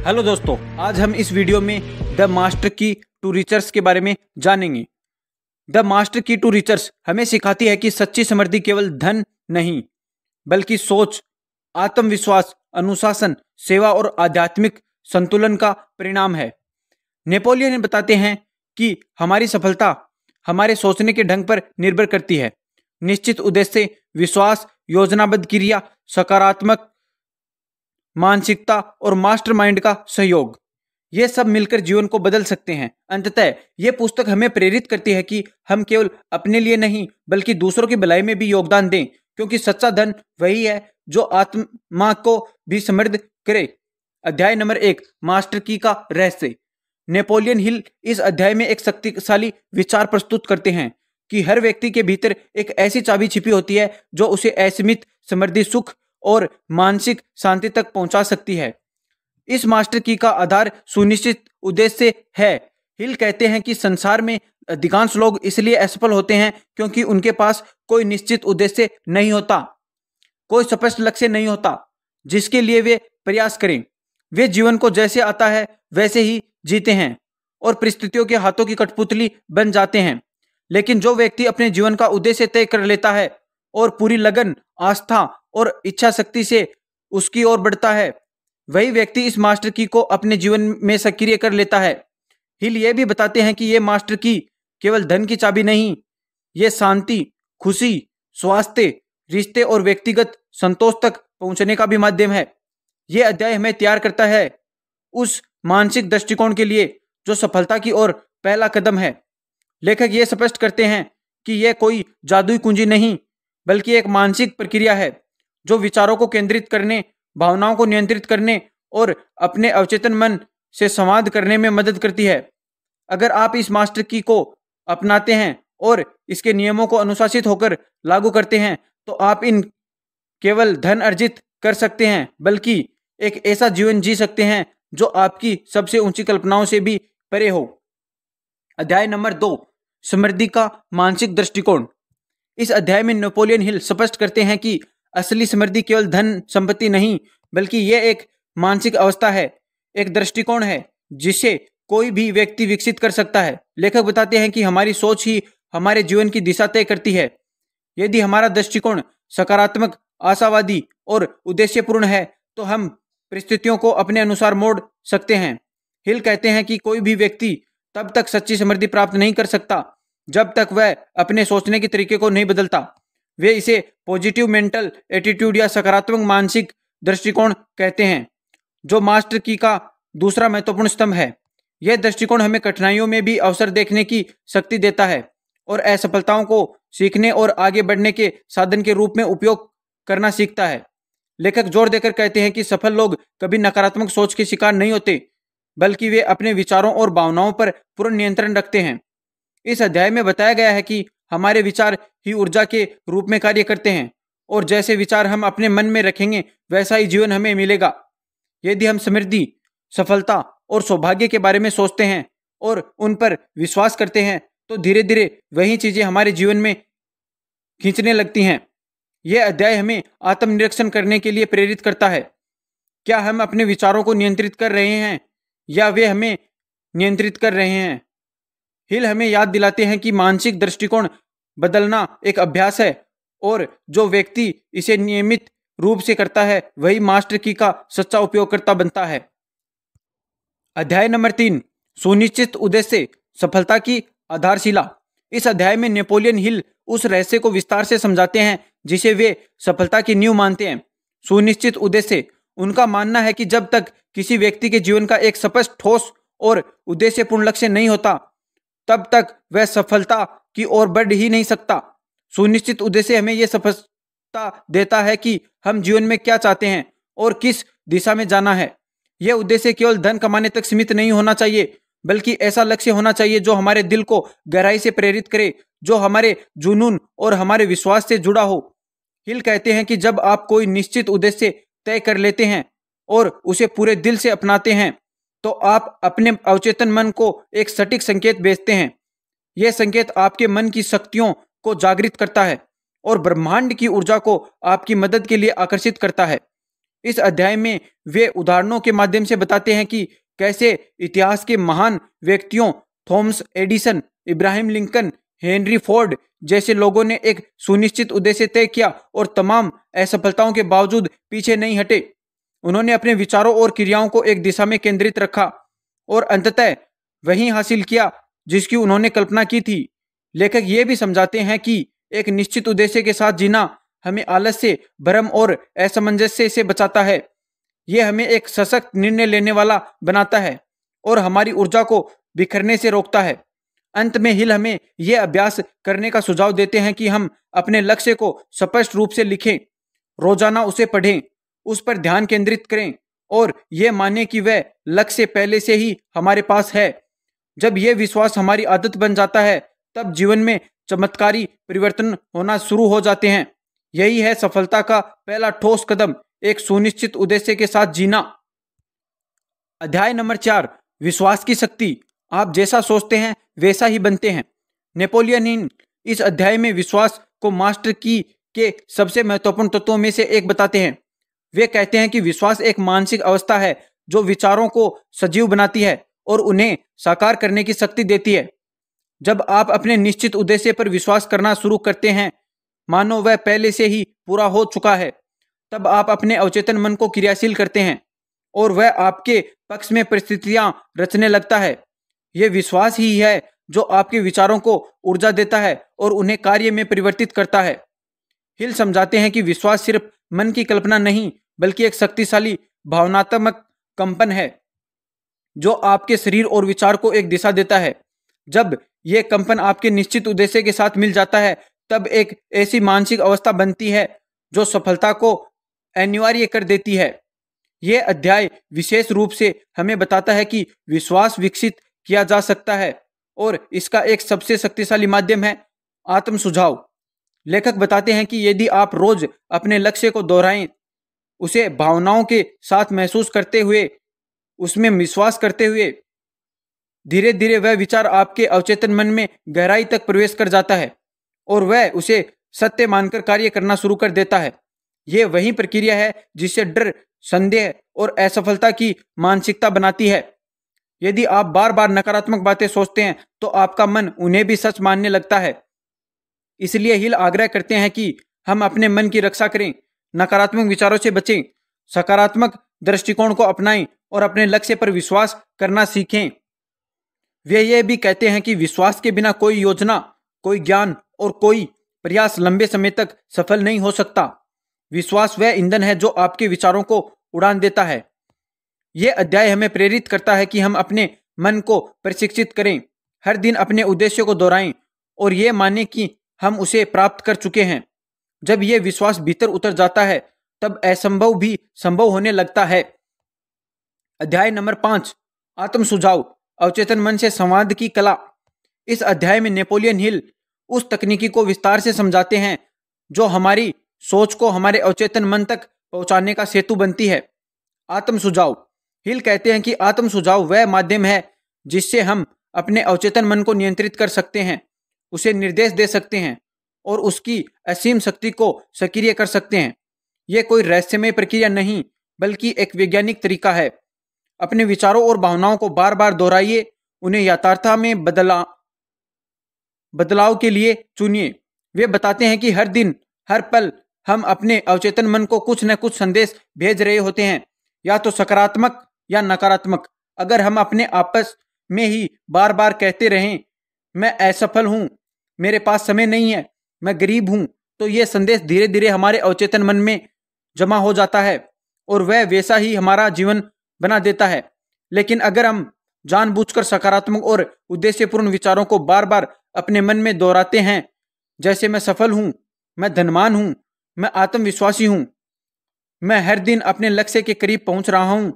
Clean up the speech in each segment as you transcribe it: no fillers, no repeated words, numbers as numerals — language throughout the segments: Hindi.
हेलो दोस्तों, आज हम इस वीडियो में द मास्टर की टू रिचर्स के बारे में जानेंगे। द मास्टर की टू रिचर्स हमें सिखाती है कि सच्ची समृद्धि केवल धन नहीं बल्कि सोच, आत्मविश्वास, अनुशासन, सेवा और आध्यात्मिक संतुलन का परिणाम है। नेपोलियन बताते हैं कि हमारी सफलता हमारे सोचने के ढंग पर निर्भर करती है। निश्चित उद्देश्य, विश्वास, योजनाबद्ध क्रिया, सकारात्मक मानसिकता और मास्टरमाइंड का सहयोग, ये सब मिलकर जीवन को बदल सकते हैं। अंततः ये पुस्तक हमें प्रेरित करती है कि हम केवल अपने लिए नहीं बल्कि दूसरों की भलाई में भी योगदान दें, क्योंकि सच्चा धन वही है जो आत्मा को भी समृद्ध करे। अध्याय नंबर 1, मास्टर की का रहस्य। नेपोलियन हिल इस अध्याय में एक शक्तिशाली विचार प्रस्तुत करते हैं कि हर व्यक्ति के भीतर एक ऐसी चाबी छिपी होती है जो उसे असीमित समृद्धि, सुख और मानसिक शांति तक पहुंचा सकती है। इस मास्टर की का आधार सुनिश्चित उद्देश्य है। हिल कहते हैं कि संसार में अधिकांश लोग इसलिए असफल होते हैं क्योंकि उनके पास कोई निश्चित उद्देश्य नहीं होता, कोई स्पष्ट लक्ष्य नहीं होता जिसके लिए वे प्रयास करें। वे जीवन को जैसे आता है वैसे ही जीते हैं और परिस्थितियों के हाथों की कठपुतली बन जाते हैं। लेकिन जो व्यक्ति अपने जीवन का उद्देश्य तय कर लेता है और पूरी लगन, आस्था और इच्छा शक्ति से उसकी ओर बढ़ता है, वही व्यक्ति इस मास्टर की को अपने जीवन में सक्रिय कर लेता है। हिल ये भी बताते हैं कि ये मास्टर की केवल धन की चाबी नहीं, ये शांति, खुशी, स्वास्थ्य, रिश्ते और व्यक्तिगत संतोष तक पहुंचने का भी माध्यम है। ये अध्याय हमें तैयार करता है उस मानसिक दृष्टिकोण के लिए जो सफलता की ओर पहला कदम है। लेखक ये स्पष्ट करते हैं कि यह कोई जादुई कुंजी नहीं बल्कि एक मानसिक प्रक्रिया है जो विचारों को केंद्रित करने, भावनाओं को नियंत्रित करने और अपने अवचेतन मन से संवाद करने में मदद करती है। अगर आप इस मास्टर की को अपनाते हैं और इसके नियमों को अनुशासित होकर लागू करते हैं तो आप इन केवल धन अर्जित कर सकते हैं बल्कि एक ऐसा जीवन जी सकते हैं जो आपकी सबसे ऊंची कल्पनाओं से भी परे हो। अध्याय नंबर 2, समृद्धि का मानसिक दृष्टिकोण। इस अध्याय में नेपोलियन हिल स्पष्ट करते हैं कि असली समृद्धि केवल धन संपत्ति नहीं बल्कि यह एक मानसिक अवस्था है, एक दृष्टिकोण है जिसे कोई भी व्यक्ति विकसित कर सकता है। लेखक बताते हैं कि हमारी सोच ही हमारे जीवन की दिशा तय करती है। यदि हमारा दृष्टिकोण सकारात्मक, आशावादी और उद्देश्यपूर्ण है तो हम परिस्थितियों को अपने अनुसार मोड़ सकते हैं। हिल कहते हैं कि कोई भी व्यक्ति तब तक सच्ची समृद्धि प्राप्त नहीं कर सकता जब तक वह अपने सोचने के तरीके को नहीं बदलता। वे इसे पॉजिटिव मेंटल एटीट्यूड या सकारात्मक मानसिक दृष्टिकोण कहते हैं, जो मास्टर की का दूसरा महत्वपूर्ण स्तंभ है। यह दृष्टिकोण हमें कठिनाइयों में भी अवसर देखने की शक्ति देता है और असफलताओं को सीखने और आगे बढ़ने के साधन के रूप में उपयोग करना सीखता है। लेखक जोर देकर कहते हैं कि सफल लोग कभी नकारात्मक सोच के शिकार नहीं होते बल्कि वे अपने विचारों और भावनाओं पर पूर्ण नियंत्रण रखते हैं। इस अध्याय में बताया गया है कि हमारे विचार ही ऊर्जा के रूप में कार्य करते हैं और जैसे विचार हम अपने मन में रखेंगे वैसा ही जीवन हमें मिलेगा। यदि हम समृद्धि, सफलता और सौभाग्य के बारे में सोचते हैं और उन पर विश्वास करते हैं तो धीरे धीरे वही चीजें हमारे जीवन में खींचने लगती हैं। यह अध्याय हमें आत्मनिरीक्षण करने के लिए प्रेरित करता है। क्या हम अपने विचारों को नियंत्रित कर रहे हैं या वे हमें नियंत्रित कर रहे हैं? हिल हमें याद दिलाते हैं कि मानसिक दृष्टिकोण बदलना एक अभ्यास है और जो व्यक्ति इसे नियमित रूप से करता है वही मास्टर की का सच्चा उपयोगकर्ता बनता है। अध्याय नंबर 3, सुनिश्चित उद्देश्य, सफलता की आधारशिला। इस अध्याय में नेपोलियन हिल उस रहस्य को विस्तार से समझाते हैं जिसे वे सफलता की नींव मानते हैं। सुनिश्चित उद्देश्य, उनका मानना है कि जब तक किसी व्यक्ति के जीवन का एक स्पष्ट, ठोस और उद्देश्यपूर्ण लक्ष्य नहीं होता तब तक वह सफलता की ओर बढ़ ही नहीं सकता। सुनिश्चित उद्देश्य हमें यह स्पष्टता देता है कि हम जीवन में क्या चाहते हैं और किस दिशा में जाना है। यह उद्देश्य केवल धन कमाने तक सीमित नहीं होना चाहिए बल्कि ऐसा लक्ष्य होना चाहिए जो हमारे दिल को गहराई से प्रेरित करे, जो हमारे जुनून और हमारे विश्वास से जुड़ा हो। हिल कहते हैं कि जब आप कोई निश्चित उद्देश्य तय कर लेते हैं और उसे पूरे दिल से अपनाते हैं तो आप अपने अवचेतन मन को एक सटीक संकेत भेजते हैं। यह संकेत आपके मन की शक्तियों को जागृत करता है और ब्रह्मांड की ऊर्जा को आपकी मदद के लिए आकर्षित करता है। इस अध्याय में वे उदाहरणों के माध्यम से बताते हैं कि कैसे इतिहास के महान व्यक्तियों Thomas Edison, Ibrahim Lincoln, Henry Ford जैसे लोगों ने एक सुनिश्चित उद्देश्य तय किया और तमाम असफलताओं के बावजूद पीछे नहीं हटे। उन्होंने अपने विचारों और क्रियाओं को एक दिशा में केंद्रित रखा और अंततः वही हासिल किया जिसकी उन्होंने कल्पना की थी। लेखक ये भी समझाते हैं कि एक निश्चित उद्देश्य के साथ जीना हमें आलस्य, भ्रम और असमंजस्य से बचाता है। यह हमें एक सशक्त निर्णय लेने वाला बनाता है और हमारी ऊर्जा को बिखरने से रोकता है। अंत में हिल हमें यह अभ्यास करने का सुझाव देते हैं कि हम अपने लक्ष्य को स्पष्ट रूप से लिखें, रोजाना उसे पढ़ें, उस पर ध्यान केंद्रित करें और यह माने कि वह लक्ष्य पहले से ही हमारे पास है। जब यह विश्वास हमारी आदत बन जाता है तब जीवन में चमत्कारी परिवर्तन होना शुरू हो जाते हैं। यही है सफलता का पहला ठोस कदम, एक सुनिश्चित उद्देश्य के साथ जीना। अध्याय नंबर 4, विश्वास की शक्ति। आप जैसा सोचते हैं वैसा ही बनते हैं। नेपोलियन हिल इस अध्याय में विश्वास को मास्टर की के सबसे महत्वपूर्ण तत्वों में से एक बताते हैं। वे कहते हैं कि विश्वास एक मानसिक अवस्था है जो विचारों को सजीव बनाती है और उन्हें साकार करने की शक्ति देती है। जब आप अपने निश्चित उद्देश्य पर विश्वास करना शुरू करते हैं, मानो वह पहले से ही पूरा हो चुका है, तब आप अपने अवचेतन मन को क्रियाशील करते हैं और वह आपके पक्ष में परिस्थितियां रचने लगता है। यह विश्वास ही है जो आपके विचारों को ऊर्जा देता है और उन्हें कार्य में परिवर्तित करता है। हिल समझाते हैं कि विश्वास सिर्फ मन की कल्पना नहीं बल्कि एक शक्तिशाली भावनात्मक कंपन है जो आपके शरीर और विचार को एक दिशा देता है। जब यह कंपन आपके निश्चित उद्देश्य के साथ मिल जाता है तब एक ऐसी मानसिक अवस्था बनती है जो सफलता को अनिवार्य कर देती है। यह अध्याय विशेष रूप से हमें बताता है कि विश्वास विकसित किया जा सकता है और इसका एक सबसे शक्तिशाली माध्यम है आत्म सुझाव। लेखक बताते हैं कि यदि आप रोज अपने लक्ष्य को दोहराएं, उसे भावनाओं के साथ महसूस करते हुए, उसमें विश्वास करते हुए, धीरे धीरे वह विचार आपके अवचेतन मन में गहराई तक प्रवेश कर जाता है और वह उसे सत्य मानकर कार्य करना शुरू कर देता है। यह वही प्रक्रिया है जिसे डर, संदेह और असफलता की मानसिकता बनाती है। यदि आप बार बार नकारात्मक बातें सोचते हैं तो आपका मन उन्हें भी सच मानने लगता है। इसलिए हिल आग्रह करते हैं कि हम अपने मन की रक्षा करें, नकारात्मक विचारों से बचें, सकारात्मक दृष्टिकोण को अपनाएं और अपने लक्ष्य पर विश्वास करना सीखें। वे ये भी कहते हैं कि विश्वास के बिना कोई योजना, कोई ज्ञान और कोई प्रयास लंबे समय तक सफल नहीं हो सकता। विश्वास वह ईंधन है जो आपके विचारों को उड़ान देता है। यह अध्याय हमें प्रेरित करता है कि हम अपने मन को प्रशिक्षित करें, हर दिन अपने उद्देश्य को दोहराएं और ये माने कि हम उसे प्राप्त कर चुके हैं। जब यह विश्वास भीतर उतर जाता है तब असंभव भी संभव होने लगता है। अध्याय नंबर 5, आत्म सुझाव, अवचेतन मन से संवाद की कला। इस अध्याय में नेपोलियन हिल उस तकनीकी को विस्तार से समझाते हैं जो हमारी सोच को हमारे अवचेतन मन तक पहुंचाने का सेतु बनती है। आत्म सुझाव। हिल कहते हैं कि आत्म सुझाव वह माध्यम है जिससे हम अपने अवचेतन मन को नियंत्रित कर सकते हैं, उसे निर्देश दे सकते हैं और उसकी असीम शक्ति को सक्रिय कर सकते हैं। यह कोई रहस्यमय प्रक्रिया नहीं बल्कि एक वैज्ञानिक तरीका है। अपने विचारों और भावनाओं को बार बार दोहराइए, उन्हें यथार्थता में बदलाव के लिए चुनिए। वे बताते हैं कि हर दिन, हर पल हम अपने अवचेतन मन को कुछ न कुछ संदेश भेज रहे होते हैं, या तो सकारात्मक या नकारात्मक। अगर हम अपने आपस में ही बार बार कहते रहें, मैं असफल हूं, मेरे पास समय नहीं है, मैं गरीब हूं, तो यह संदेश धीरे धीरे हमारे अवचेतन मन में जमा हो जाता है और वह वैसा ही हमारा जीवन बना देता है। लेकिन अगर हम जानबूझकर सकारात्मक और उद्देश्यपूर्ण विचारों को बार बार अपने मन में दोहराते हैं, जैसे मैं सफल हूं, मैं धनवान हूं, मैं आत्मविश्वासी हूं, मैं हर दिन अपने लक्ष्य के करीब पहुंच रहा हूं,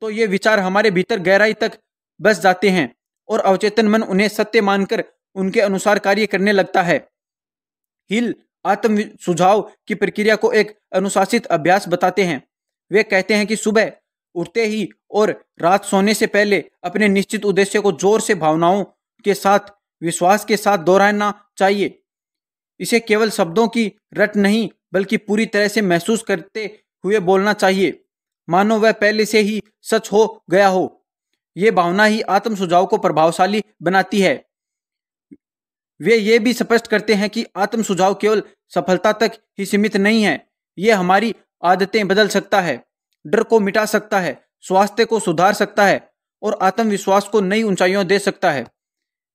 तो ये विचार हमारे भीतर गहराई तक बस जाते हैं और अवचेतन मन उन्हें सत्य मानकर उनके अनुसार कार्य करने लगता है। हिल आत्म सुझाव की प्रक्रिया को एक अनुशासित अभ्यास बताते हैं। वे कहते हैं कि सुबह उठते ही और रात सोने से पहले अपने निश्चित उद्देश्य को जोर से भावनाओं के साथ, विश्वास के साथ दोहराना चाहिए। इसे केवल शब्दों की रट नहीं बल्कि पूरी तरह से महसूस करते हुए बोलना चाहिए। मानो वह पहले से ही सच हो गया हो। ये भावना ही आत्म सुझाव को प्रभावशाली बनाती है। वे ये भी स्पष्ट करते हैं कि आत्म सुझाव केवल सफलता तक ही सीमित नहीं है, ये हमारी आदतें बदल सकता है, डर को मिटा सकता है, स्वास्थ्य को सुधार सकता है और आत्मविश्वास को नई ऊंचाइयों दे सकता है।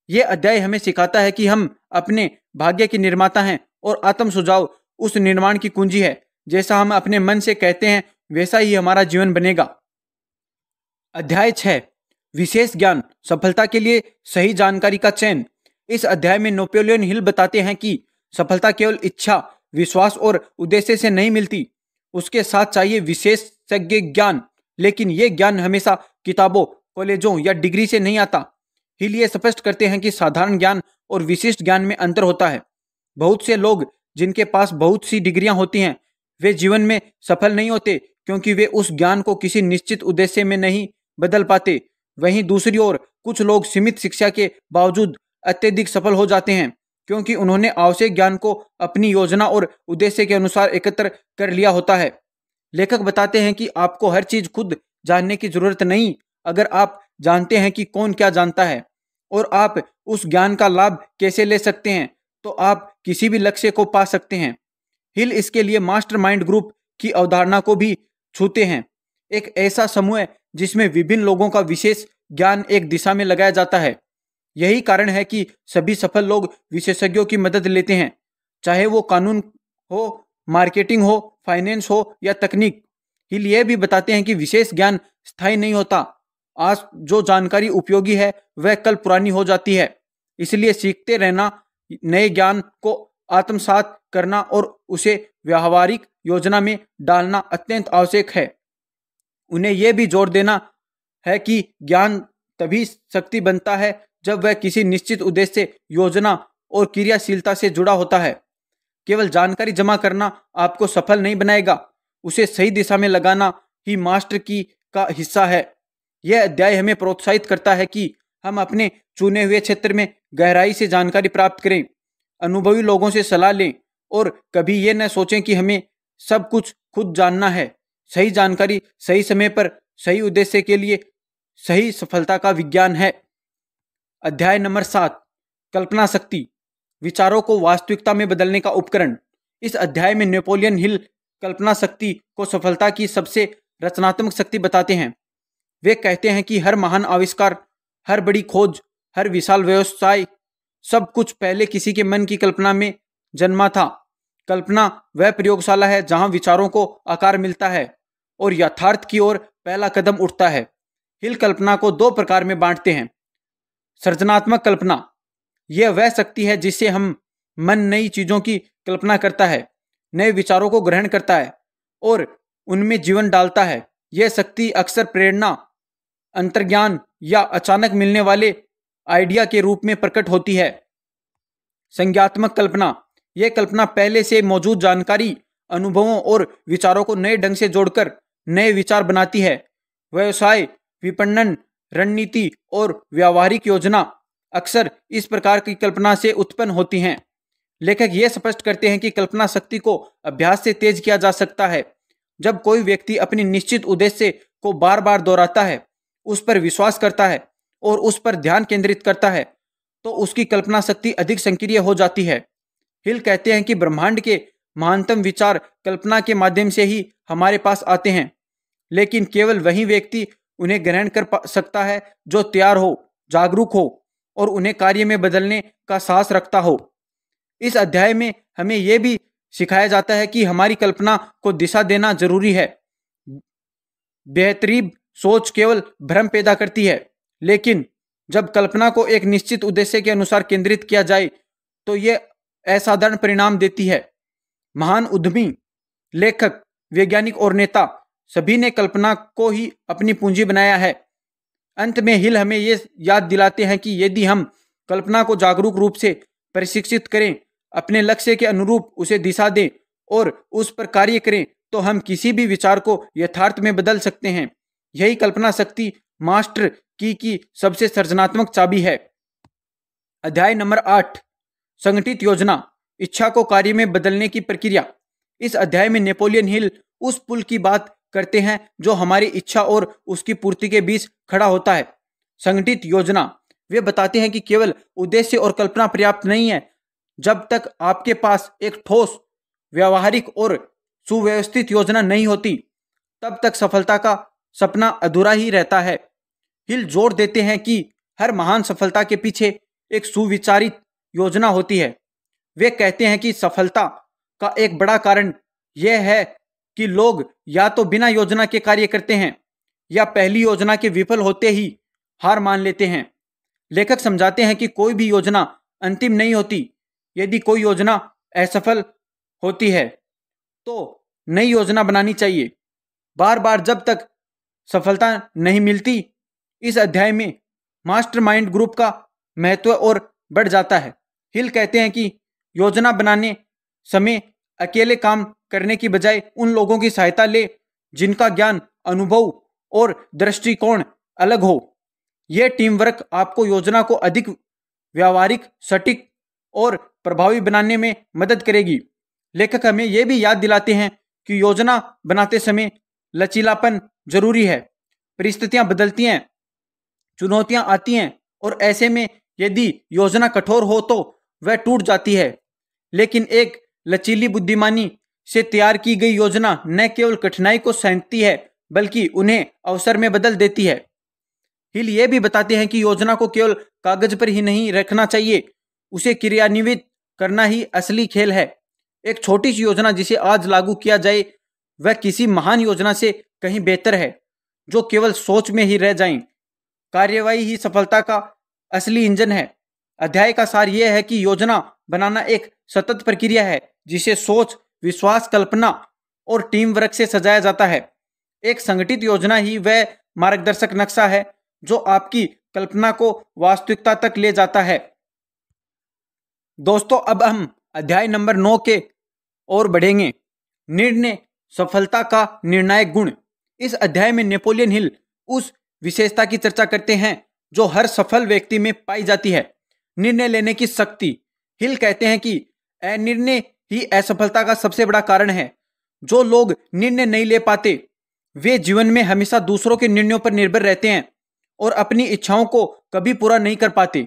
ये अध्याय हमें सिखाता है कि हम अपने भाग्य के निर्माता हैं और आत्म सुझाव उस निर्माण की कुंजी है। जैसा हम अपने मन से कहते हैं वैसा ही हमारा जीवन बनेगा। अध्याय 6, विशेष ज्ञान, सफलता के लिए सही जानकारी का चयन। इस अध्याय में नेपोलियन हिल बताते हैं कि सफलता केवल इच्छा, विश्वास और उद्देश्य से नहीं मिलती, उसके साथ चाहिए विशेषज्ञ ज्ञान। लेकिन ये ज्ञान हमेशा किताबों, कॉलेजों या डिग्री से नहीं आता। हिल ये स्पष्ट करते हैं कि साधारण ज्ञान और विशिष्ट ज्ञान में अंतर होता है। बहुत से लोग जिनके पास बहुत सी डिग्रियां होती हैं वे जीवन में सफल नहीं होते क्योंकि वे उस ज्ञान को किसी निश्चित उद्देश्य में नहीं बदल पाते। वहीं दूसरी ओर कुछ लोग सीमित शिक्षा के बावजूद अत्यधिक सफल हो जाते हैं क्योंकि उन्होंने आवश्यक ज्ञान को अपनी योजना और उद्देश्य के अनुसार एकत्र कर लिया होता है। लेखक बताते हैं कि आपको हर चीज खुद जानने की जरूरत नहीं। अगर आप जानते हैं कि कौन क्या जानता है और आप उस ज्ञान का लाभ कैसे ले सकते हैं तो आप किसी भी लक्ष्य को पा सकते हैं। हिल इसके लिए मास्टरमाइंड ग्रुप की अवधारणा को भी छूते हैं, एक ऐसा समूह है जिसमें विभिन्न लोगों का विशेष ज्ञान एक दिशा में लगाया जाता है। यही कारण है कि सभी सफल लोग विशेषज्ञों की मदद लेते हैं, चाहे वो कानून हो, मार्केटिंग हो, फाइनेंस हो या तकनीक। हिल ये भी बताते हैं कि विशेष ज्ञान स्थायी नहीं होता। आज जो जानकारी उपयोगी है वह कल पुरानी हो जाती है। इसलिए सीखते रहना, नए ज्ञान को आत्मसात करना और उसे व्यावहारिक योजना में डालना अत्यंत आवश्यक है। उन्हें यह भी जोर देना है कि ज्ञान तभी शक्ति बनता है जब वह किसी निश्चित उद्देश्य, योजना और क्रियाशीलता से जुड़ा होता है। केवल जानकारी जमा करना आपको सफल नहीं बनाएगा, उसे सही दिशा में लगाना ही मास्टर की का हिस्सा है। यह अध्याय हमें प्रोत्साहित करता है कि हम अपने चुने हुए क्षेत्र में गहराई से जानकारी प्राप्त करें, अनुभवी लोगों से सलाह लें और कभी ये न सोचें कि हमें सब कुछ खुद जानना है। सही जानकारी सही समय पर सही उद्देश्य के लिए सही सफलता का विज्ञान है। अध्याय नंबर 7, कल्पना शक्ति, विचारों को वास्तविकता में बदलने का उपकरण। इस अध्याय में नेपोलियन हिल कल्पना शक्ति को सफलता की सबसे रचनात्मक शक्ति बताते हैं। वे कहते हैं कि हर महान आविष्कार, हर बड़ी खोज, हर विशाल व्यवसाय, सब कुछ पहले किसी के मन की कल्पना में जन्मा था। कल्पना वह प्रयोगशाला है जहां विचारों को आकार मिलता है और यथार्थ की ओर पहला कदम उठता है। हिल कल्पना को 2 प्रकार में बांटते हैं। सृजनात्मक कल्पना, यह वह शक्ति है जिससे हम मन नई चीजों की कल्पना करता है, नए विचारों को ग्रहण करता है और उनमें जीवन डालता है। यह शक्ति अक्सर प्रेरणा, अंतर्ज्ञान या अचानक मिलने वाले आइडिया के रूप में प्रकट होती है। संज्ञात्मक कल्पना, यह कल्पना पहले से मौजूद जानकारी, अनुभवों और विचारों को नए ढंग से जोड़कर नए विचार बनाती है। व्यवसाय, विपणन, रणनीति और व्यावहारिक योजना अक्सर इस प्रकार की कल्पना से उत्पन्न होती हैं। लेखक यह स्पष्ट करते हैं कि कल्पना शक्ति को अभ्यास से तेज किया जा सकता है। जब कोई व्यक्ति अपनी निश्चित उद्देश्य को बार बार दोहराता है, उस पर विश्वास करता है और उस पर ध्यान केंद्रित करता है तो उसकी कल्पना शक्ति अधिक सक्रिय हो जाती है। हिल कहते हैं कि ब्रह्मांड के महानतम विचार कल्पना के माध्यम से ही हमारे पास आते हैं, लेकिन केवल वही व्यक्ति उन्हें ग्रहण कर सकता है जो तैयार हो, जागरूक हो और उन्हें कार्य में बदलने का साहस रखता हो। इस अध्याय में हमें यह भी सिखाया जाता है कि हमारी कल्पना को दिशा देना जरूरी है। बेहतरीन सोच केवल भ्रम पैदा करती है, लेकिन जब कल्पना को एक निश्चित उद्देश्य के अनुसार केंद्रित किया जाए तो यह असाधारण परिणाम देती है। महान उद्यमी, लेखक, वैज्ञानिक और नेता सभी ने कल्पना को ही अपनी पूंजी बनाया है। अंत में हिल हमें यह याद दिलाते हैं कि यदि हम कल्पना को जागरूक रूप से प्रशिक्षित करें, अपने लक्ष्य के अनुरूप उसे दिशा दें और उस पर कार्य करें तो हम किसी भी विचार को यथार्थ में बदल सकते हैं। यही कल्पना शक्ति मास्टर की सबसे सृजनात्मक चाबी है। अध्याय नंबर 8, संगठित योजना, इच्छा को कार्य में बदलने की प्रक्रिया। इस अध्याय में नेपोलियन हिल उस पुल की बात करते हैं जो हमारी इच्छा और उसकी पूर्ति के बीच खड़ा होता है। संगठित योजना, वे बताते हैं कि केवल उद्देश्य और कल्पना पर्याप्त नहीं है। जब तक आपके पास एक ठोस, व्यावहारिक और सुव्यवस्थित योजना नहीं होती, तब तक सफलता का सपना अधूरा ही रहता है। हिल जोर देते हैं कि हर महान सफलता के पीछे एक सुविचारित योजना होती है। वे कहते हैं कि सफलता का एक बड़ा कारण यह है कि लोग या तो बिना योजना के कार्य करते हैं या पहली योजना के विफल होते ही हार मान लेते हैं। लेखक समझाते हैं कि कोई भी योजना अंतिम नहीं होती। यदि कोई योजना असफल होती है तो नई योजना बनानी चाहिए, बार बार, जब तक सफलता नहीं मिलती। इस अध्याय में मास्टरमाइंड ग्रुप का महत्व और बढ़ जाता है। हिल कहते हैं कि योजना बनाने समय अकेले काम करने की बजाय उन लोगों की सहायता ले जिनका ज्ञान, अनुभव और दृष्टिकोण अलग हो। यह टीम वर्क आपको योजना को अधिक व्यावहारिक, सटीक और प्रभावी बनाने में मदद करेगी। लेखक हमें यह भी याद दिलाते हैं कि योजना बनाते समय लचीलापन जरूरी है। परिस्थितियां बदलती हैं, चुनौतियां आती हैं और ऐसे में यदि योजना कठोर हो तो वह टूट जाती है। लेकिन एक लचीली बुद्धिमानी से तैयार की गई योजना न केवल कठिनाई को सहती है बल्कि उन्हें अवसर में बदल देती है। हिल ये भी बताते हैं कि योजना को केवल कागज पर ही नहीं रखना चाहिए, उसे क्रियान्वित करना ही असली खेल है। एक छोटी सी योजना जिसे आज लागू किया जाए वह किसी महान योजना से कहीं बेहतर है जो केवल सोच में ही रह जाए। कार्यवाही ही सफलता का असली इंजन है। अध्याय का सार यह है कि योजना बनाना एक सतत प्रक्रिया है जिसे सोच, विश्वास, कल्पना और टीम वर्क से सजाया जाता है। एक संगठित योजना ही वह मार्गदर्शक नक्शा है जो आपकी कल्पना को वास्तविकता तक ले जाता है। दोस्तों, अब हम अध्याय नंबर 9 के ओर बढ़ेंगे। निर्णय सफलता का निर्णायक गुण। इस अध्याय में नेपोलियन हिल उस विशेषता की चर्चा करते हैं जो हर सफल व्यक्ति में पाई जाती है, निर्णय लेने की शक्ति। हिल कहते हैं कि अनिर्णय ही असफलता का सबसे बड़ा कारण है। जो लोग निर्णय नहीं ले पाते वे जीवन में हमेशा दूसरों के निर्णयों पर निर्भर रहते हैं और अपनी इच्छाओं को कभी पूरा नहीं कर पाते।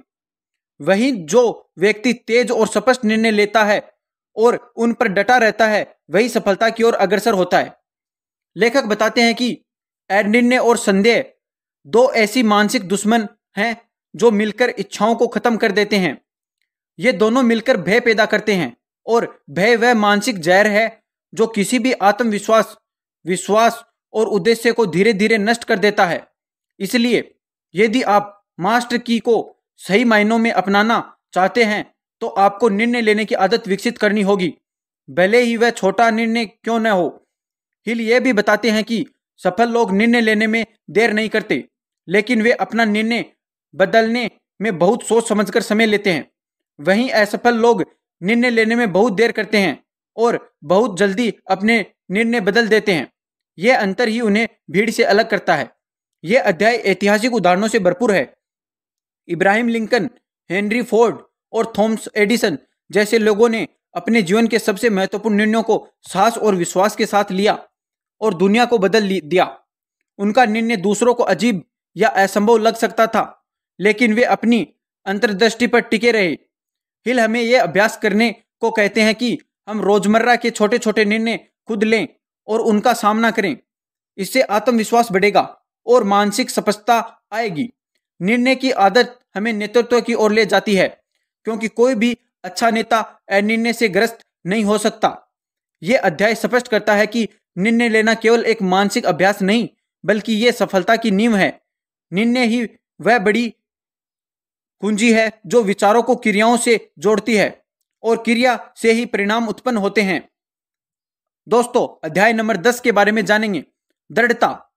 वहीं जो व्यक्ति तेज और स्पष्ट निर्णय लेता है और उन पर डटा रहता है वही सफलता की ओर अग्रसर होता है। लेखक बताते हैं कि अनिर्णय और संदेह दो ऐसी मानसिक दुश्मन हैं जो मिलकर इच्छाओं को खत्म कर देते हैं। ये दोनों मिलकर भय पैदा करते हैं और भय वह मानसिक जहर है जो किसी भी आत्मविश्वास, विश्वास और उद्देश्य को धीरे धीरे नष्ट कर देता है। इसलिए यदि आप मास्टर की को सही मायनों में अपनाना चाहते हैं तो आपको निर्णय लेने की आदत विकसित करनी होगी, भले ही वह छोटा निर्णय क्यों न हो। हिल ये भी बताते हैं कि सफल लोग निर्णय लेने में देर नहीं करते, लेकिन वे अपना निर्णय बदलने में बहुत सोच समझकर समय लेते हैं। वहीं असफल लोग निर्णय लेने में बहुत देर करते हैं और बहुत जल्दी अपने निर्णय बदल देते हैं। यह अंतर ही उन्हें भीड़ से अलग करता है। यह अध्याय ऐतिहासिक उदाहरणों से भरपूर है। इब्राहिम लिंकन, हेनरी फोर्ड और थॉमस एडिसन जैसे लोगों ने अपने जीवन के सबसे महत्वपूर्ण निर्णयों को साहस और विश्वास के साथ लिया और दुनिया को बदल दिया। उनका निर्णय दूसरों को अजीब या असंभव लग सकता था, लेकिन वे अपनी अंतर्दृष्टि पर टिके रहे। हिल हमें यह अभ्यास करने को कहते हैं कि हम रोजमर्रा के छोटे छोटे निर्णय खुद लें और उनका सामना करें। इससे आत्मविश्वास बढ़ेगा और मानसिक स्पष्टता आएगी। निर्णय की आदत हमें नेतृत्व की ओर ले जाती है, क्योंकि कोई भी अच्छा नेता अनिर्णय से ग्रस्त नहीं हो सकता। यह अध्याय स्पष्ट करता है कि निर्णय लेना केवल एक मानसिक अभ्यास नहीं, बल्कि यह सफलता की नींव है। निर्णय ही वह बड़ी कुंजी है जो विचारों को क्रियाओं से जोड़ती है और क्रिया से ही परिणाम उत्पन्न होते हैं। दोस्तों, अध्याय नंबर 10 के बारे में जानेंगे। दृढ़ता,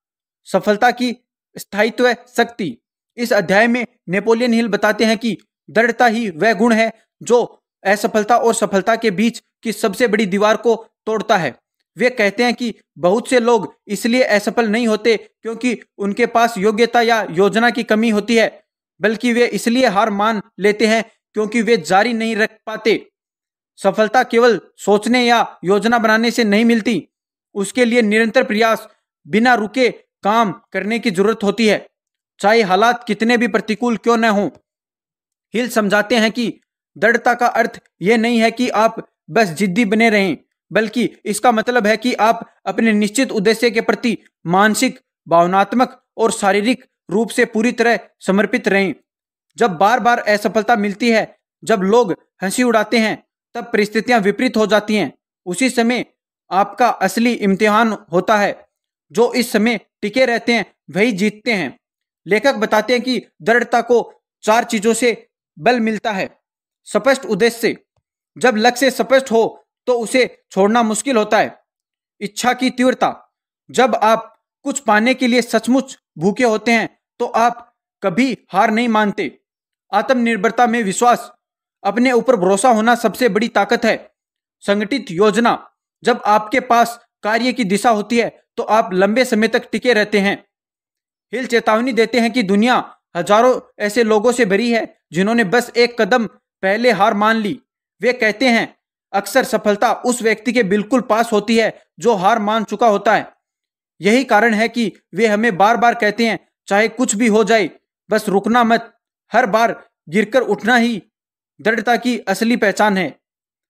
सफलता की स्थायित्व शक्ति। इस अध्याय में नेपोलियन हिल बताते हैं कि दृढ़ता ही वह गुण है जो असफलता और सफलता के बीच की सबसे बड़ी दीवार को तोड़ता है। वे कहते हैं कि बहुत से लोग इसलिए असफल नहीं होते क्योंकि उनके पास योग्यता या योजना की कमी होती है, बल्कि वे इसलिए हार मान लेते हैं क्योंकि वे जारी नहीं रख पाते। सफलता केवल सोचने या योजना बनाने से नहीं मिलती, उसके लिए निरंतर प्रयास, बिना रुके काम करने की जरूरत होती है, चाहे हालात कितने भी प्रतिकूल क्यों न हो। हिल समझाते हैं कि दृढ़ता का अर्थ यह नहीं है कि आप बस जिद्दी बने रहें, बल्कि इसका मतलब है कि आप अपने निश्चित उद्देश्य के प्रति मानसिक, भावनात्मक और शारीरिक रूप से पूरी तरह समर्पित रहें। जब बार बार असफलता मिलती है, जब लोग हंसी उड़ाते हैं, तब परिस्थितियां विपरीत हो जाती हैं। उसी समय आपका असली इम्तिहान होता है। जो इस समय टिके रहते हैं वही जीतते हैं। लेखक बताते हैं कि दृढ़ता को 4 चीजों से बल मिलता है। स्पष्ट उद्देश्य से, जब लक्ष्य स्पष्ट हो तो उसे छोड़ना मुश्किल होता है। इच्छा की तीव्रता, जब आप कुछ पाने के लिए सचमुच भूखे होते हैं तो आप कभी हार नहीं मानते। आत्मनिर्भरता में विश्वास, अपने ऊपर भरोसा होना सबसे बड़ी ताकत है। संगठित योजना, जब आपके पास कार्य की दिशा होती है तो आप लंबे समय तक टिके रहते हैं। हिल चेतावनी देते हैं कि दुनिया हजारों ऐसे लोगों से भरी है जिन्होंने बस एक कदम पहले हार मान ली। वे कहते हैं अक्सर सफलता उस व्यक्ति के बिल्कुल पास होती है जो हार मान चुका होता है। यही कारण है कि वे हमें बार बार कहते हैं चाहे कुछ भी हो जाए, बस रुकना मत। हर बार गिरकर उठना ही दृढ़ता की असली पहचान है।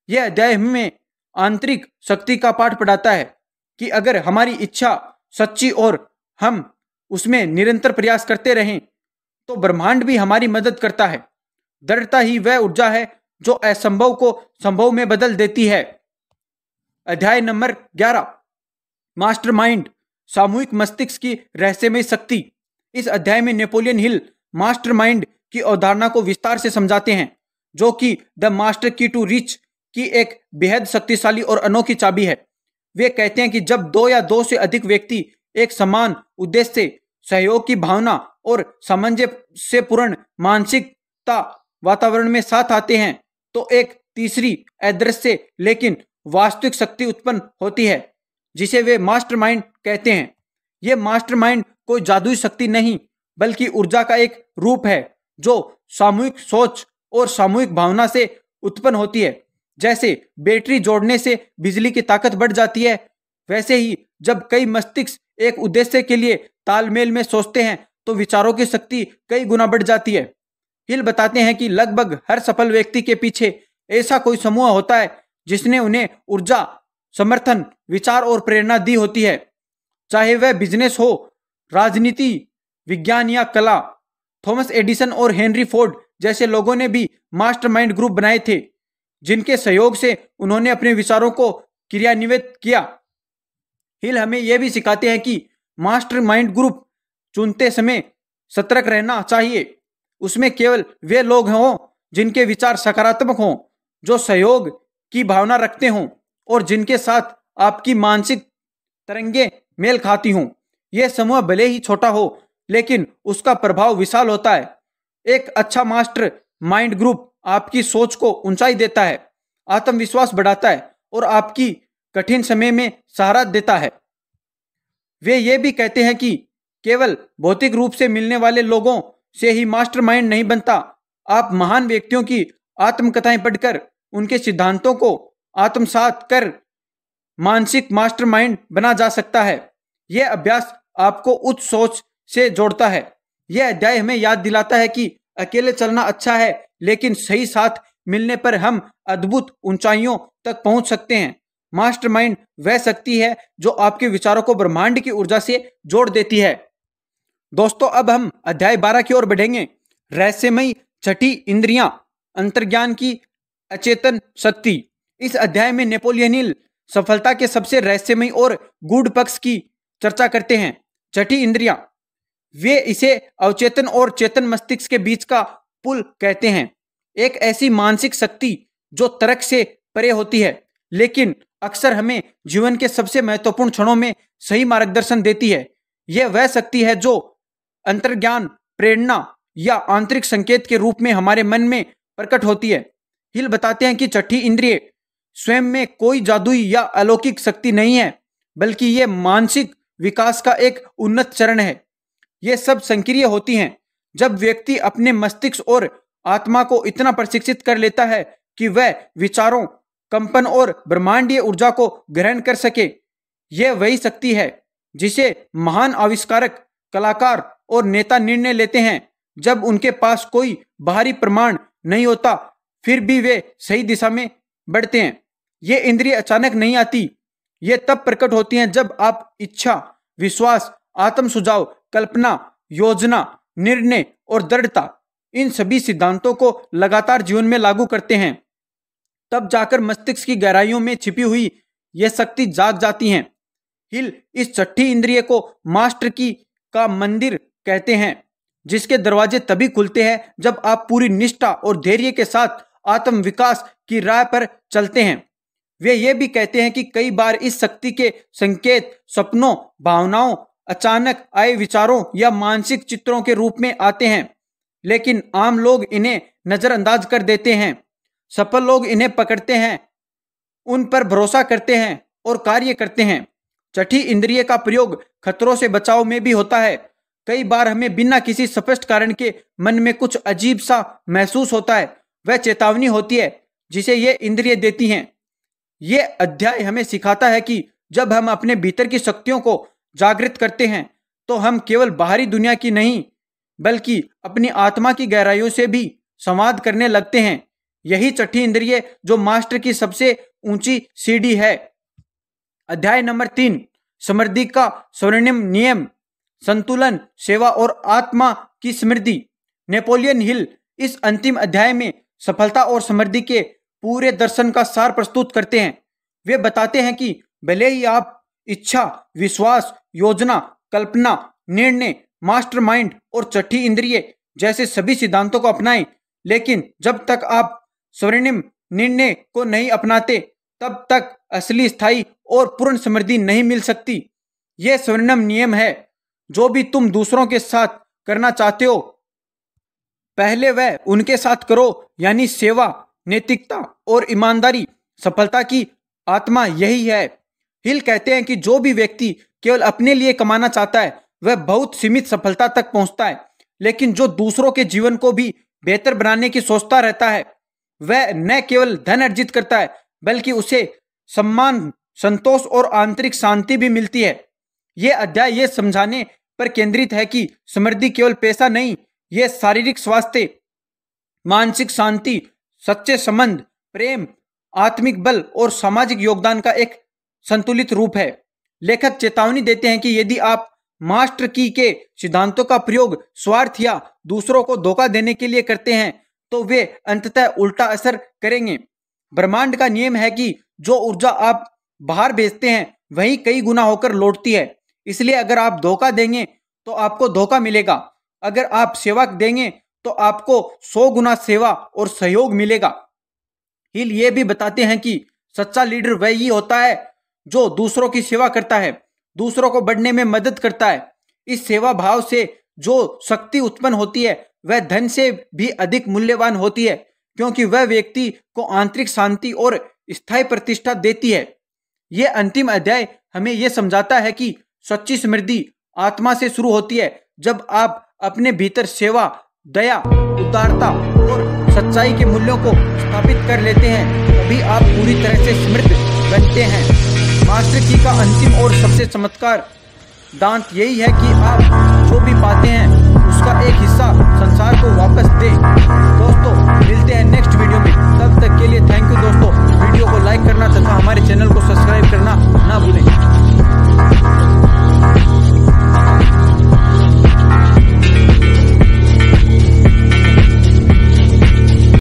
यह अध्याय हमें आंतरिक शक्ति का पाठ पढ़ाता है कि अगर हमारी इच्छा सच्ची और हम उसमें निरंतर प्रयास करते रहें तो ब्रह्मांड भी हमारी मदद करता है। दृढ़ता ही वह ऊर्जा है जो असंभव को संभव में बदल देती है। अध्याय नंबर 11, मास्टरमाइंड, सामूहिक मस्तिष्क की रहस्यमय शक्ति। इस अध्याय में नेपोलियन हिल मास्टरमाइंड की अवधारणा को विस्तार से समझाते हैं, जो कि द मास्टर की टू रिच की एक बेहद शक्तिशाली और अनोखी चाबी है। वे कहते हैं कि जब 2 या 2 से अधिक व्यक्ति एक समान उद्देश्य से, सहयोग की भावना और सामंजस्यपूर्ण मानसिकता वातावरण में साथ आते हैं तो एक तीसरी अदृश्य लेकिन वास्तविक शक्ति उत्पन्न होती है जिसे वे मास्टरमाइंड कहते हैं। यह मास्टरमाइंड कोई जादुई शक्ति नहीं, बल्कि ऊर्जा का एक रूप है जो सामूहिक सोच और सामूहिक भावना से उत्पन्न होती है। जैसे बैटरी जोड़ने से बिजली की ताकत बढ़ जाती है, वैसे ही जब कई मस्तिष्क एक उद्देश्य के लिए तालमेल में सोचते हैं तो विचारों की शक्ति कई गुना बढ़ जाती है। हिल बताते हैं कि लगभग हर सफल व्यक्ति के पीछे ऐसा कोई समूह होता है जिसने उन्हें ऊर्जा, समर्थन, विचार और प्रेरणा दी होती है। चाहे वह बिजनेस हो, राजनीति, विज्ञान या कला। थॉमस एडिसन और हेनरी फोर्ड जैसे लोगों ने भी मास्टरमाइंड ग्रुप बनाए थे, जिनके सहयोग से उन्होंने अपने विचारों को क्रियान्वित किया। हिल हमें यह भी सिखाते हैं कि मास्टरमाइंड ग्रुप चुनते समय सतर्क रहना चाहिए। उसमें केवल वे लोग हों जिनके विचार सकारात्मक हों, जो सहयोग की भावना रखते हों और जिनके साथ आपकी मानसिक तरंगें मेल खाती हों। यह समूह भले ही छोटा हो, लेकिन उसका प्रभाव विशाल होता है। एक अच्छा मास्टर माइंड ग्रुप आपकी सोच को ऊंचाई देता है, आत्मविश्वास बढ़ाता है और आपकी कठिन समय में सहारा देता है। वे ये भी कहते हैं कि केवल भौतिक रूप से मिलने वाले लोगों से ही मास्टरमाइंड नहीं बनता। आप महान व्यक्तियों की आत्मकथाएं पढ़कर उनके सिद्धांतों को आत्मसात कर मानसिक मास्टरमाइंड बना जा सकता है। यह अभ्यास आपको उच्च सोच से जोड़ता है। यह अध्याय हमें याद दिलाता है कि अकेले चलना अच्छा है, लेकिन सही साथ मिलने पर हम अद्भुत ऊंचाइयों तक पहुंच सकते हैं। मास्टरमाइंड वह शक्ति है जो आपके विचारों को ब्रह्मांड की ऊर्जा से जोड़ देती है। दोस्तों, अब हम अध्याय 12 की ओर बढ़ेंगे। रहस्यमयी छठी इंद्रियां, अंतर्ज्ञान की अचेतन शक्ति। इस अध्याय में नेपोलियन हिल सफलता के सबसे रहस्यमयी और गूढ़ पक्ष की चर्चा करते हैं, छठी इंद्रियां। वे इसे अवचेतन और चेतन मस्तिष्क के बीच का पुल कहते हैं। एक ऐसी मानसिक शक्ति जो तर्क से परे होती है, लेकिन अक्सर हमें जीवन के सबसे महत्वपूर्ण क्षणों में सही मार्गदर्शन देती है। यह वह शक्ति है जो अंतर्ज्ञान, प्रेरणा या आंतरिक संकेत के रूप में हमारे मन में प्रकट होती है। हिल बताते हैं कि छठी इंद्रिय स्वयं में कोई जादुई या अलौकिक शक्ति नहीं है, बल्कि यह मानसिक विकास का एक उन्नत चरण है। ये सब संक्रिय होती हैं जब व्यक्ति अपने मस्तिष्क और आत्मा को इतना प्रशिक्षित कर लेता है कि वह विचारों, कंपन और ब्रह्मांडीय ऊर्जा को ग्रहण कर सके। यह वही शक्ति है जिसे महान आविष्कारक, कलाकार और नेता निर्णय लेते हैं जब उनके पास कोई बाहरी प्रमाण नहीं होता, फिर भी वे सही दिशा में बढ़ते हैं। ये इंद्रिय अचानक नहीं आती, ये तब प्रकट होती हैं जब आप इच्छा, विश्वास, आत्म सुझाव, कल्पना, योजना, निर्णय और दृढ़ता, इन सभी सिद्धांतों को लगातार जीवन में लागू करते हैं। तब जाकर मस्तिष्क की गहराइयों में छिपी हुई यह शक्ति जाग जाती है। हिल इस छठी इंद्रिय को मास्टर की का मंदिर कहते हैं, जिसके दरवाजे तभी खुलते हैं जब आप पूरी निष्ठा और धैर्य के साथ आत्म विकास की राह पर चलते हैं। वे ये भी कहते हैं कि कई बार इस शक्ति के संकेत सपनों, भावनाओं, अचानक आए विचारों या मानसिक चित्रों के रूप में आते हैं, लेकिन आम लोग इन्हें नजरअंदाज कर देते हैं। सफल लोग इन्हें पकड़ते हैं, उन पर भरोसा करते हैं और कार्य करते हैं। छठी इंद्रिय का प्रयोग खतरों से बचाव में भी होता है। कई बार हमें बिना किसी स्पष्ट कारण के मन में कुछ अजीब सा महसूस होता है। वह चेतावनी होती है जिसे ये इंद्रिय देती हैं। ये अध्याय हमें सिखाता है कि जब हम अपने भीतर की शक्तियों को जागृत करते हैं तो हम केवल बाहरी दुनिया की नहीं बल्कि अपनी आत्मा की गहराइयों से भी संवाद करने लगते हैं। यही छठी इंद्रिय जो मास्टर की सबसे ऊंची सीढ़ी है। अध्याय नंबर 3, समृद्धि का स्वर्णिम नियम, संतुलन, सेवा और आत्मा की समृद्धि। नेपोलियन हिल इस अंतिम अध्याय में सफलता और समृद्धि के पूरे दर्शन का सार प्रस्तुत करते हैं। वे बताते हैं कि भले ही आप इच्छा, विश्वास, योजना, कल्पना, निर्णय, मास्टरमाइंड और छठी इंद्रिय जैसे सभी सिद्धांतों को अपनाएं, लेकिन जब तक आप स्वर्णिम निर्णय को नहीं अपनाते तब तक असली, स्थायी और पूर्ण समृद्धि नहीं मिल सकती। यह स्वर्णिम नियम है, जो भी तुम दूसरों के साथ करना चाहते हो पहले वह उनके साथ करो, यानी सेवा, नैतिकता और ईमानदारी। सफलता की आत्मा यही है। हिल कहते हैं कि जो भी व्यक्ति केवल अपने लिए कमाना चाहता है वह बहुत सीमित सफलता तक पहुंचता है, लेकिन जो दूसरों के जीवन को भी बेहतर बनाने की सोचता रहता है वह न केवल धन अर्जित करता है बल्कि उसे सम्मान, संतोष और आंतरिक शांति भी मिलती है। यह अध्याय यह समझाने पर केंद्रित है कि समृद्धि केवल पैसा नहीं, यह शारीरिक स्वास्थ्य, मानसिक शांति, सच्चे संबंध, प्रेम, आत्मिक बल और सामाजिक योगदान का एक संतुलित रूप है। लेखक चेतावनी देते हैं कि यदि आप मास्टर की के सिद्धांतों का प्रयोग स्वार्थ या दूसरों को धोखा देने के लिए करते हैं तो वे अंततः उल्टा असर करेंगे। ब्रह्मांड का नियम है कि जो ऊर्जा आप बाहर भेजते हैं वही कई गुना होकर लौटती है। इसलिए अगर आप धोखा देंगे तो आपको धोखा मिलेगा, अगर आप सेवा देंगे तो आपको 100 गुना सेवा और सहयोग मिलेगा। हिल ये भी बताते हैं कि सच्चा लीडर वही होता है जो दूसरों की सेवा करता है, दूसरों को बढ़ने में मदद करता है। इस सेवा भाव से जो शक्ति उत्पन्न होती है वह धन से भी अधिक मूल्यवान होती है, क्योंकि वह व्यक्ति को आंतरिक शांति और स्थायी प्रतिष्ठा देती है। यह अंतिम अध्याय हमें यह समझाता है कि सच्ची समृद्धि आत्मा से शुरू होती है। जब आप अपने भीतर सेवा, दया, उदारता और सच्चाई के मूल्यों को स्थापित कर लेते हैं तभी आप पूरी तरह से समृद्ध बनते हैं। मास्टर की का अंतिम और सबसे चमत्कार दांत यही है कि आप जो भी पाते हैं उसका एक हिस्सा संसार को वापस दें। दोस्तों मिलते हैं नेक्स्ट वीडियो में, तब तक के लिए थैंक यू दोस्तों। वीडियो को लाइक करना तथा हमारे चैनल को सब्सक्राइब करना ना भूलें।